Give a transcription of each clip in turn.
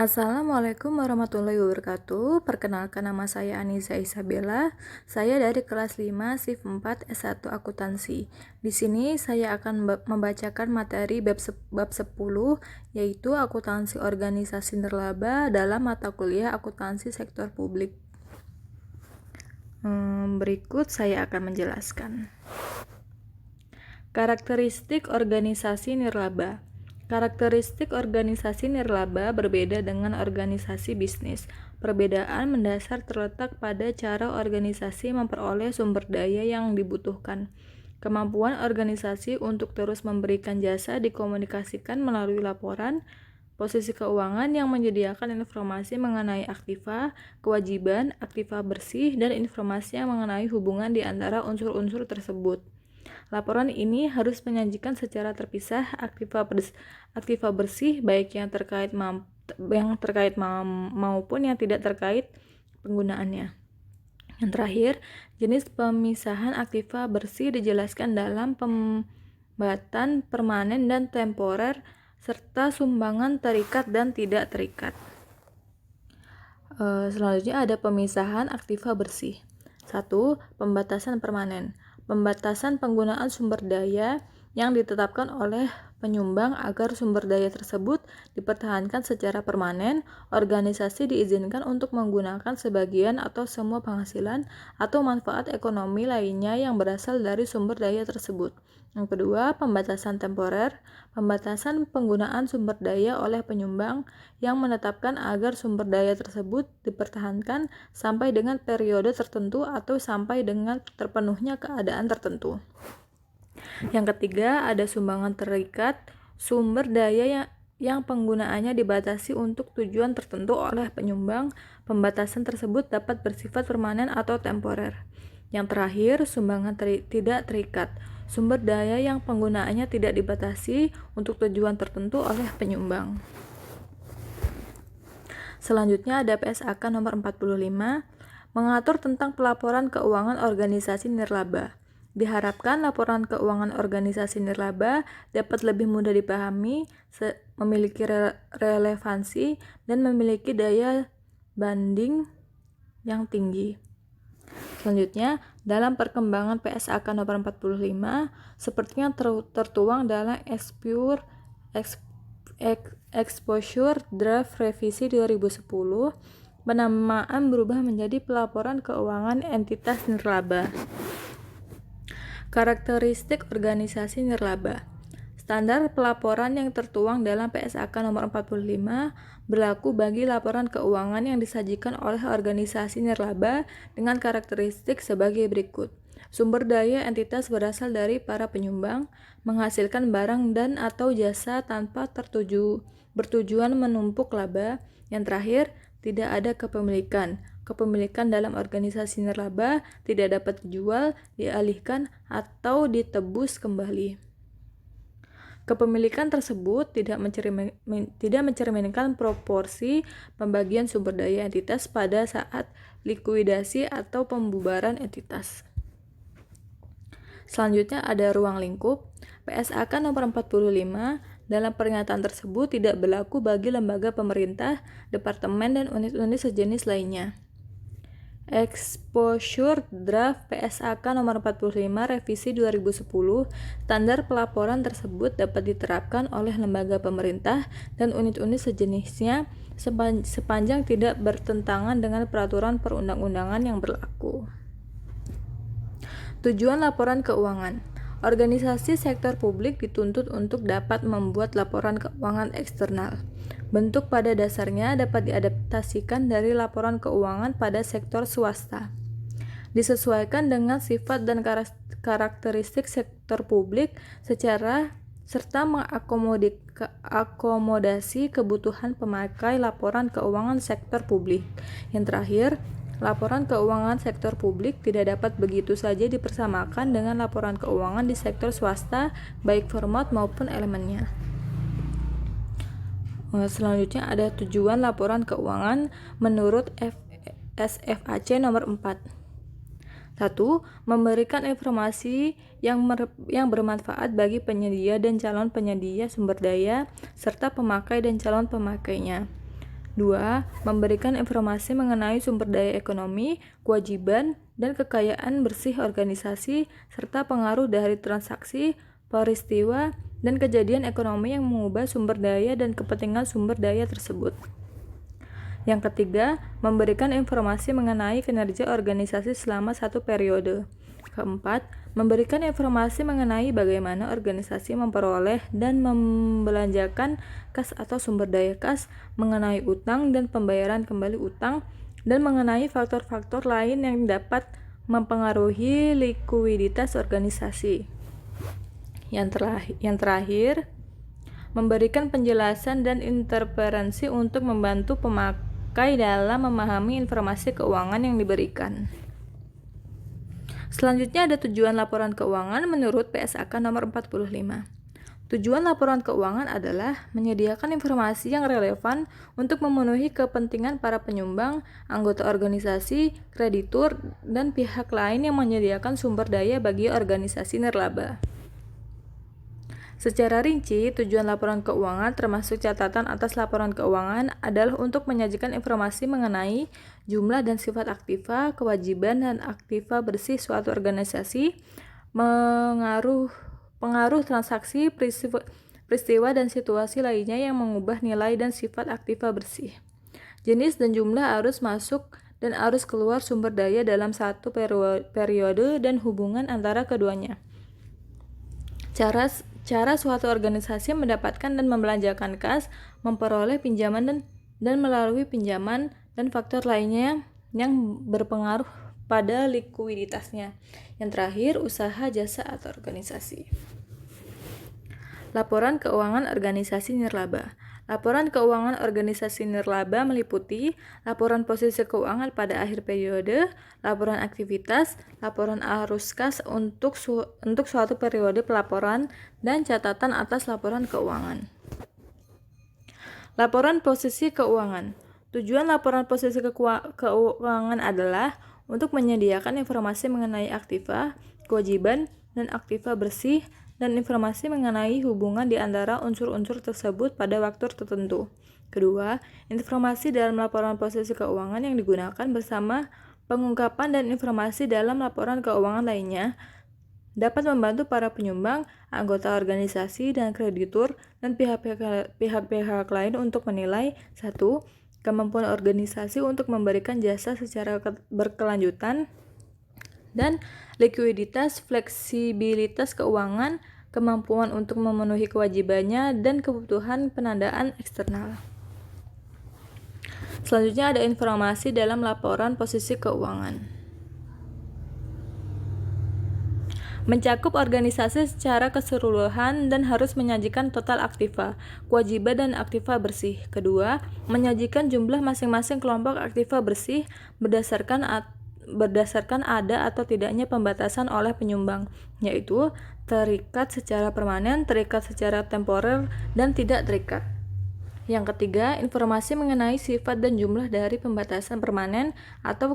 Assalamualaikum warahmatullahi wabarakatuh. Perkenalkan, nama saya Aniza Isabella. Saya dari kelas 5 SIF 4 S1 Akuntansi. Di sini saya akan membacakan materi bab 10 yaitu akuntansi organisasi nirlaba dalam mata kuliah akuntansi sektor publik. Berikut saya akan menjelaskan. Karakteristik organisasi nirlaba. Karakteristik organisasi nirlaba berbeda dengan organisasi bisnis. Perbedaan mendasar terletak pada cara organisasi memperoleh sumber daya yang dibutuhkan. Kemampuan organisasi untuk terus memberikan jasa dikomunikasikan melalui laporan, posisi keuangan yang menyediakan informasi mengenai aktiva, kewajiban, aktiva bersih, dan informasi yang mengenai hubungan di antara unsur-unsur tersebut. Laporan ini harus menyajikan secara terpisah aktiva bersih baik yang terkait maupun yang tidak terkait penggunaannya. Yang terakhir, jenis pemisahan aktiva bersih dijelaskan dalam pembatan permanen dan temporer serta sumbangan terikat dan tidak terikat. Selanjutnya ada pemisahan aktiva bersih. 1. Pembatasan permanen. Pembatasan penggunaan sumber daya yang ditetapkan oleh penyumbang agar sumber daya tersebut dipertahankan secara permanen. Organisasi diizinkan untuk menggunakan sebagian atau semua penghasilan atau manfaat ekonomi lainnya yang berasal dari sumber daya tersebut. Yang kedua, pembatasan temporer. Pembatasan penggunaan sumber daya oleh penyumbang yang menetapkan agar sumber daya tersebut dipertahankan sampai dengan periode tertentu atau sampai dengan terpenuhnya keadaan tertentu. Yang ketiga, ada sumbangan terikat. Sumber daya yang penggunaannya dibatasi untuk tujuan tertentu oleh penyumbang. Pembatasan tersebut dapat bersifat permanen atau temporer. Yang terakhir, sumbangan tidak terikat. Sumber daya yang penggunaannya tidak dibatasi untuk tujuan tertentu oleh penyumbang. Selanjutnya ada PSAK nomor 45, mengatur tentang pelaporan keuangan organisasi nirlaba. Diharapkan laporan keuangan organisasi nirlaba dapat lebih mudah dipahami, memiliki relevansi, dan memiliki daya banding yang tinggi. Selanjutnya, dalam perkembangan PSAK nomor 45, sepertinya tertuang dalam Exposure Draft Revisi 2010, penamaan berubah menjadi pelaporan keuangan entitas nirlaba. Karakteristik organisasi nirlaba. Standar pelaporan yang tertuang dalam PSAK nomor 45 berlaku bagi laporan keuangan yang disajikan oleh organisasi nirlaba dengan karakteristik sebagai berikut. Sumber daya entitas berasal dari para penyumbang, menghasilkan barang dan atau jasa tanpa bertujuan menumpuk laba. Yang terakhir, tidak ada kepemilikan. Kepemilikan dalam organisasi nirlaba tidak dapat dijual, dialihkan, atau ditebus kembali. Kepemilikan tersebut tidak mencerminkan proporsi pembagian sumber daya entitas pada saat likuidasi atau pembubaran entitas. Selanjutnya ada ruang lingkup. PSAK nomor 45 dalam pernyataan tersebut tidak berlaku bagi lembaga pemerintah, departemen, dan unit-unit sejenis lainnya. Exposure Draft PSAK nomor 45 Revisi 2010, standar pelaporan tersebut dapat diterapkan oleh lembaga pemerintah dan unit-unit sejenisnya sepanjang tidak bertentangan dengan peraturan perundang-undangan yang berlaku. Tujuan laporan keuangan. Organisasi sektor publik dituntut untuk dapat membuat laporan keuangan eksternal. Bentuk pada dasarnya dapat diadaptasikan dari laporan keuangan pada sektor swasta. Disesuaikan dengan sifat dan karakteristik sektor publik serta mengakomodasi kebutuhan pemakai laporan keuangan sektor publik. Yang terakhir, laporan keuangan sektor publik tidak dapat begitu saja dipersamakan dengan laporan keuangan di sektor swasta, baik format maupun elemennya. Selanjutnya ada tujuan laporan keuangan menurut SFAC nomor 4. 1. Memberikan informasi yang bermanfaat bagi penyedia dan calon penyedia sumber daya, serta pemakai dan calon pemakainya. 2. Memberikan informasi mengenai sumber daya ekonomi, kewajiban, dan kekayaan bersih organisasi, serta pengaruh dari transaksi, peristiwa, dan kejadian ekonomi yang mengubah sumber daya dan kepentingan sumber daya tersebut. Yang ketiga, memberikan informasi mengenai kinerja organisasi selama satu periode. Keempat, memberikan informasi mengenai bagaimana organisasi memperoleh dan membelanjakan kas atau sumber daya kas, mengenai utang dan pembayaran kembali utang, dan mengenai faktor-faktor lain yang dapat mempengaruhi likuiditas organisasi. Yang terakhir, memberikan penjelasan dan interferensi untuk membantu pemakai dalam memahami informasi keuangan yang diberikan. Selanjutnya ada tujuan laporan keuangan menurut PSAK nomor 45. Tujuan laporan keuangan adalah menyediakan informasi yang relevan untuk memenuhi kepentingan para penyumbang, anggota organisasi, kreditur, dan pihak lain yang menyediakan sumber daya bagi organisasi nirlaba. Secara rinci, tujuan laporan keuangan termasuk catatan atas laporan keuangan adalah untuk menyajikan informasi mengenai jumlah dan sifat aktiva, kewajiban dan aktiva bersih suatu organisasi, pengaruh transaksi, peristiwa dan situasi lainnya yang mengubah nilai dan sifat aktiva bersih, jenis dan jumlah arus masuk dan arus keluar sumber daya dalam satu periode dan hubungan antara keduanya. Cara suatu organisasi mendapatkan dan membelanjakan kas, memperoleh pinjaman dan melalui pinjaman, dan faktor lainnya yang berpengaruh pada likuiditasnya. Yang terakhir, usaha, jasa, atau organisasi. Laporan keuangan organisasi nirlaba. Laporan keuangan organisasi nirlaba meliputi laporan posisi keuangan pada akhir periode, laporan aktivitas, laporan arus kas untuk suatu periode pelaporan, dan catatan atas laporan keuangan. Laporan posisi keuangan. Tujuan laporan posisi keuangan adalah untuk menyediakan informasi mengenai aktiva, kewajiban, dan aktiva bersih, dan informasi mengenai hubungan di antara unsur-unsur tersebut pada waktu tertentu. Kedua, informasi dalam laporan posisi keuangan yang digunakan bersama pengungkapan dan informasi dalam laporan keuangan lainnya dapat membantu para penyumbang, anggota organisasi, dan kreditur, dan pihak-pihak lain untuk menilai 1. Kemampuan organisasi untuk memberikan jasa secara berkelanjutan, dan likuiditas, fleksibilitas keuangan, kemampuan untuk memenuhi kewajibannya, dan kebutuhan penandaan eksternal. Selanjutnya ada informasi dalam laporan posisi keuangan. Mencakup organisasi secara keseluruhan dan harus menyajikan total aktiva, kewajiban, dan aktiva bersih. Kedua, menyajikan jumlah masing-masing kelompok aktiva bersih berdasarkan ada atau tidaknya pembatasan oleh penyumbang, yaitu terikat secara permanen, terikat secara temporer, dan tidak terikat. Yang ketiga, informasi mengenai sifat dan jumlah dari pembatasan permanen atau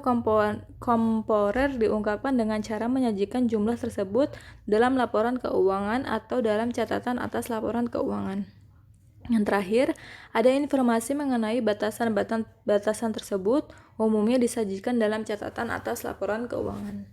komporer diungkapkan dengan cara menyajikan jumlah tersebut dalam laporan keuangan atau dalam catatan atas laporan keuangan. Yang terakhir, ada informasi mengenai batasan tersebut, umumnya disajikan dalam catatan atas laporan keuangan.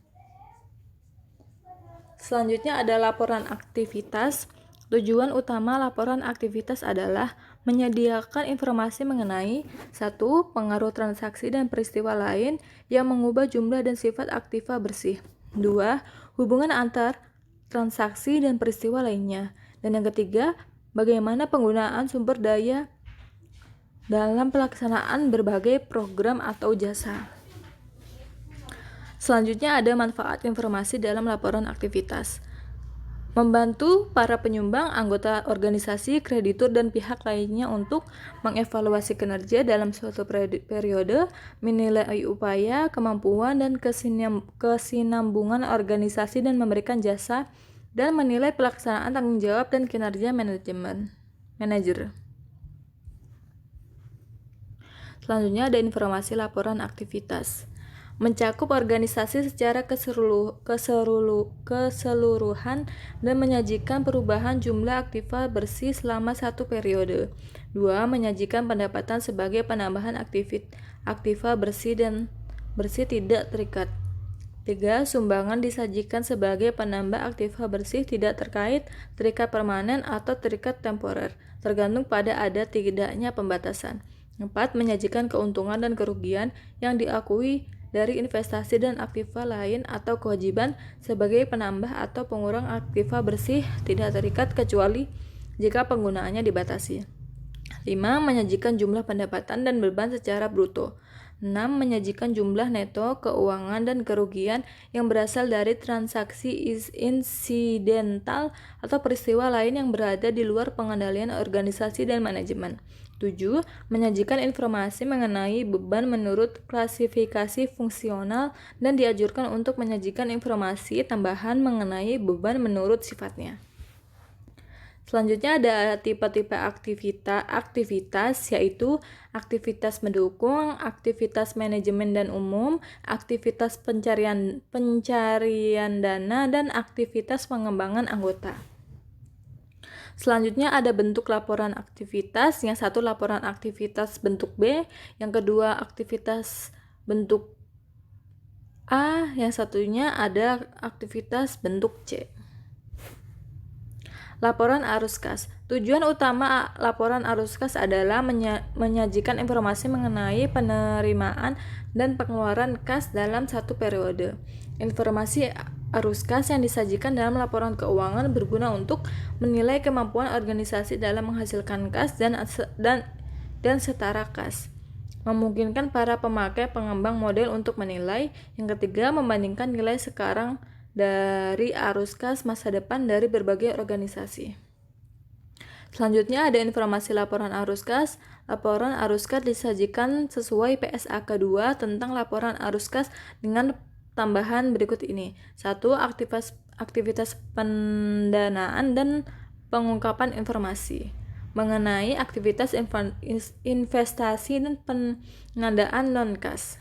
Selanjutnya ada laporan aktivitas. Tujuan utama laporan aktivitas adalah menyediakan informasi mengenai 1. Pengaruh transaksi dan peristiwa lain yang mengubah jumlah dan sifat aktiva bersih. 2. Hubungan antar transaksi dan peristiwa lainnya. Dan yang ketiga, bagaimana penggunaan sumber daya dalam pelaksanaan berbagai program atau jasa. Selanjutnya ada manfaat informasi dalam laporan aktivitas. Membantu para penyumbang, anggota organisasi, kreditur, dan pihak lainnya untuk mengevaluasi kinerja dalam suatu periode, menilai upaya, kemampuan, dan kesinambungan organisasi dan memberikan jasa, dan menilai pelaksanaan tanggung jawab dan kinerja manajer. Selanjutnya ada informasi laporan aktivitas. mencakup organisasi secara keseluruhan dan menyajikan perubahan jumlah aktiva bersih selama satu periode. 2. Menyajikan pendapatan sebagai penambahan aktiva bersih dan bersih tidak terikat. 3. Sumbangan disajikan sebagai penambah aktiva bersih tidak terikat permanen atau terikat temporer, tergantung pada ada tidaknya pembatasan. 4. Menyajikan keuntungan dan kerugian yang diakui dari investasi dan aktiva lain atau kewajiban sebagai penambah atau pengurang aktiva bersih tidak terikat kecuali jika penggunaannya dibatasi. 5. Menyajikan jumlah pendapatan dan beban secara bruto. 6. Menyajikan jumlah neto keuangan dan kerugian yang berasal dari transaksi insidental atau peristiwa lain yang berada di luar pengendalian organisasi dan manajemen. 7. Menyajikan informasi mengenai beban menurut klasifikasi fungsional dan dianjurkan untuk menyajikan informasi tambahan mengenai beban menurut sifatnya. Selanjutnya ada tipe-tipe aktivitas, yaitu aktivitas mendukung, aktivitas manajemen dan umum, aktivitas pencarian dana, dan aktivitas pengembangan anggota. Selanjutnya ada bentuk laporan aktivitas, yang satu laporan aktivitas bentuk B, yang kedua aktivitas bentuk A, yang satunya ada aktivitas bentuk C. Laporan arus kas. Tujuan utama laporan arus kas adalah menyajikan informasi mengenai penerimaan dan pengeluaran kas dalam satu periode. Informasi arus kas yang disajikan dalam laporan keuangan berguna untuk menilai kemampuan organisasi dalam menghasilkan kas dan setara kas. Memungkinkan para pemakai pengembang model untuk menilai. Yang ketiga, membandingkan nilai sekarang dari arus kas masa depan dari berbagai organisasi. Selanjutnya ada informasi laporan arus kas. Laporan arus kas disajikan sesuai PSAK 2 tentang laporan arus kas dengan tambahan berikut ini. 1. Aktivitas pendanaan dan pengungkapan informasi mengenai aktivitas investasi dan pengadaan non-kas.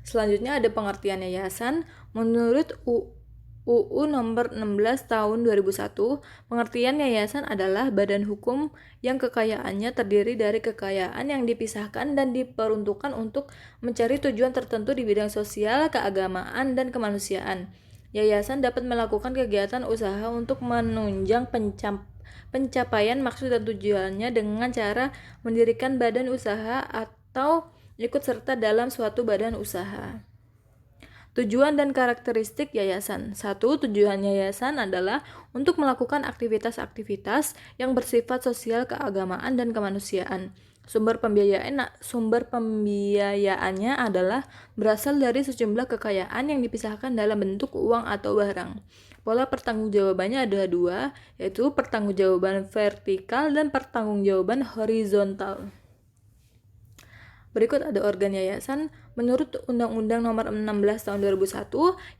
Selanjutnya ada pengertian yayasan. Menurut UU nomor 16 tahun 2001, pengertian yayasan adalah badan hukum yang kekayaannya terdiri dari kekayaan yang dipisahkan dan diperuntukkan untuk mencari tujuan tertentu di bidang sosial, keagamaan, dan kemanusiaan. Yayasan dapat melakukan kegiatan usaha untuk menunjang pencapaian maksud dan tujuannya dengan cara mendirikan badan usaha atau ikut serta dalam suatu badan usaha. Tujuan dan karakteristik yayasan. 1. Tujuan yayasan adalah untuk melakukan aktivitas-aktivitas yang bersifat sosial, keagamaan, dan kemanusiaan. Sumber pembiayaannya adalah berasal dari sejumlah kekayaan yang dipisahkan dalam bentuk uang atau barang. Pola pertanggungjawabannya ada 2, yaitu pertanggungjawaban vertikal dan pertanggungjawaban horizontal. Berikut ada organ yayasan. Menurut Undang-Undang Nomor 16 Tahun 2001,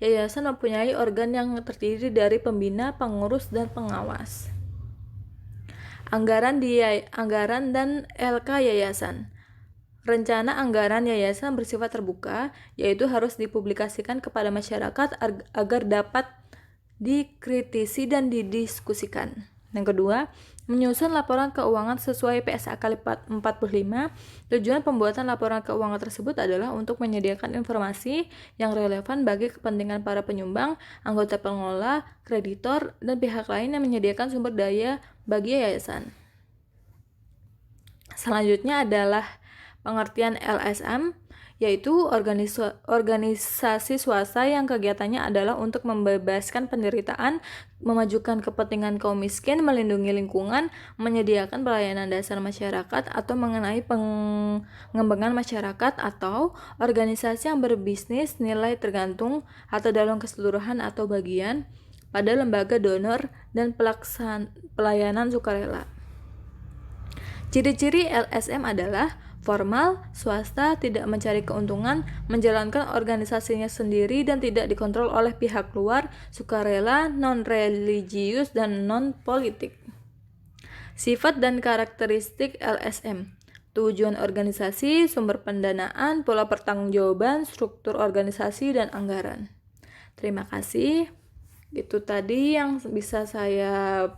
yayasan mempunyai organ yang terdiri dari pembina, pengurus, dan pengawas. Anggaran dan LK yayasan. Rencana anggaran yayasan bersifat terbuka, yaitu harus dipublikasikan kepada masyarakat agar dapat dikritisi dan didiskusikan. Yang kedua, menyusun laporan keuangan sesuai PSAK 45. Tujuan pembuatan laporan keuangan tersebut adalah untuk menyediakan informasi yang relevan bagi kepentingan para penyumbang, anggota pengelola, kreditor, dan pihak lain yang menyediakan sumber daya bagi yayasan. Selanjutnya adalah pengertian LSM, yaitu organisasi swasta yang kegiatannya adalah untuk membebaskan penderitaan, memajukan kepentingan kaum miskin, melindungi lingkungan, menyediakan pelayanan dasar masyarakat, atau mengenai pengembangan masyarakat, atau organisasi yang berbisnis nilai tergantung atau dalam keseluruhan atau bagian pada lembaga donor dan pelayanan sukarela. Ciri-ciri LSM adalah formal, swasta, tidak mencari keuntungan, menjalankan organisasinya sendiri dan tidak dikontrol oleh pihak luar, sukarela, non-religius, dan non-politik. Sifat dan karakteristik LSM. tujuan organisasi, sumber pendanaan, pola pertanggungjawaban, struktur organisasi, dan anggaran. Terima kasih. Itu tadi yang bisa saya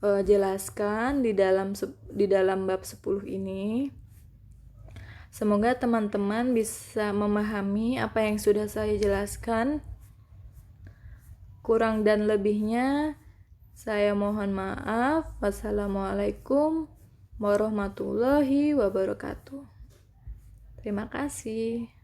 jelaskan di dalam bab 10 ini. Semoga teman-teman bisa memahami apa yang sudah saya jelaskan. Kurang dan lebihnya saya mohon maaf. Wassalamualaikum warahmatullahi wabarakatuh. Terima kasih.